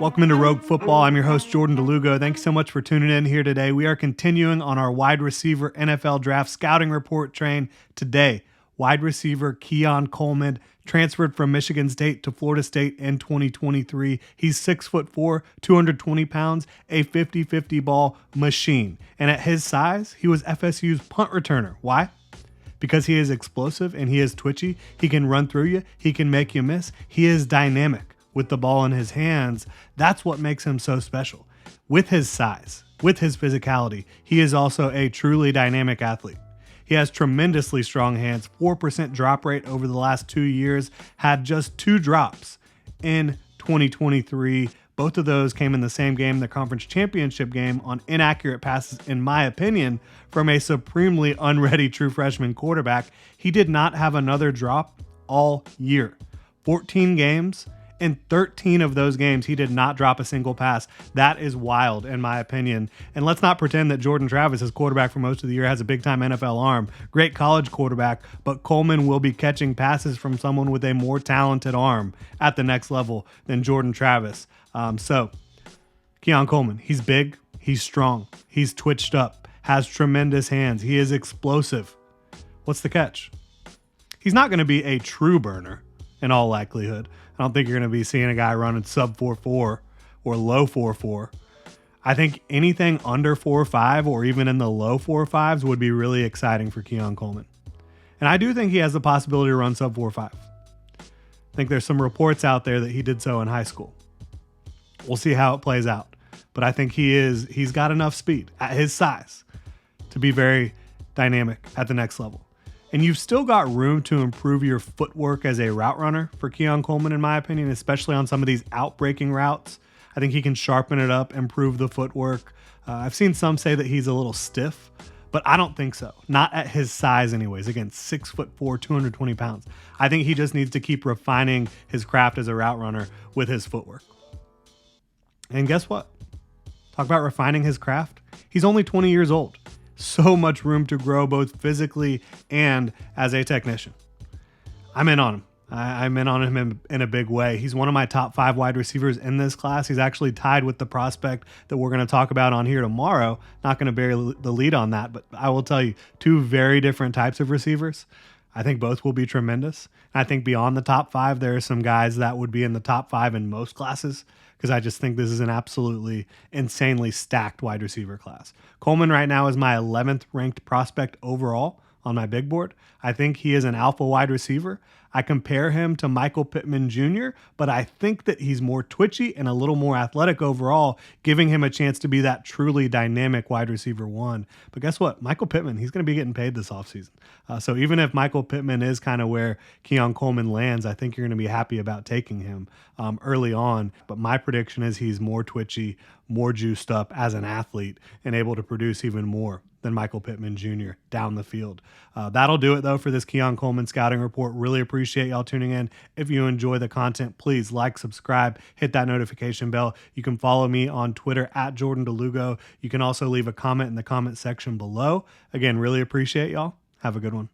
Welcome into Rogue Football. I'm your host, Jordan DeLugo. Thanks so much for tuning in here today. We are continuing on our wide receiver NFL draft scouting report train today. Wide receiver Keon Coleman transferred from Michigan State to Florida State in 2023. He's 6'4", 220 pounds, a 50-50 ball machine. And at his size, he was FSU's punt returner. Why? Because he is explosive and he is twitchy. He can run through you. He can make you miss. He is dynamic with the ball in his hands. That's what makes him so special. With his size, with his physicality, he is also a truly dynamic athlete. He has tremendously strong hands, 4% drop rate over the last 2 years, had just 2 drops in 2023. Both of those came in the same game, the conference championship game, on inaccurate passes, in my opinion, from a supremely unready true freshman quarterback. He did not have another drop all year. 14 games. In 13 of those games, he did not drop a single pass. That is wild, in my opinion. And let's not pretend that Jordan Travis, his quarterback for most of the year, has a big-time NFL arm. Great college quarterback, but Coleman will be catching passes from someone with a more talented arm at the next level than Jordan Travis. So, Keon Coleman, he's big, he's strong, he's twitched up, has tremendous hands, he is explosive. What's the catch? He's not going to be a true burner, in all likelihood. I don't think you're going to be seeing a guy running sub 4.4 or low 4.4. I think anything under 4.5 or even in the low 4.5s would be really exciting for Keon Coleman. And I do think he has the possibility to run sub 4.5. I think there's some reports out there that he did so in high school. We'll see how it plays out. But I think he's got enough speed at his size to be very dynamic at the next level. And you've still got room to improve your footwork as a route runner for Keon Coleman, in my opinion, especially on some of these out-breaking routes. I think he can sharpen it up, improve the footwork. I've seen some say that he's a little stiff, but I don't think so. Not at his size anyways. Again, 6'4", 220 pounds. I think he just needs to keep refining his craft as a route runner with his footwork. And guess what? Talk about refining his craft. He's only 20 years old. So much room to grow both physically and as a technician. I'm in on him. I'm in on him in a big way. He's one of my top 5 wide receivers in this class. He's actually tied with the prospect that we're going to talk about on here tomorrow. Not going to bury the lead on that, but I will tell you, 2 very different types of receivers. I think both will be tremendous. I think beyond the top 5, there are some guys that would be in the top 5 in most classes, because I just think this is an absolutely insanely stacked wide receiver class. Coleman right now is my 11th ranked prospect overall on my big board. I think he is an alpha wide receiver. I compare him to Michael Pittman Jr., but I think that he's more twitchy and a little more athletic overall, giving him a chance to be that truly dynamic wide receiver 1. But guess what? Michael Pittman, he's going to be getting paid this offseason. So even if Michael Pittman is kind of where Keon Coleman lands, I think you're going to be happy about taking him early on. But my prediction is he's more twitchy, more juiced up as an athlete, and able to produce even more than Michael Pittman Jr. down the field. That'll do it, though, for this Keon Coleman scouting report. Really appreciate y'all tuning in. If you enjoy the content, please like, subscribe, hit that notification bell. You can follow me on Twitter at Jordan DeLugo. You can also leave a comment in the comment section below. Again, really appreciate y'all. Have a good one.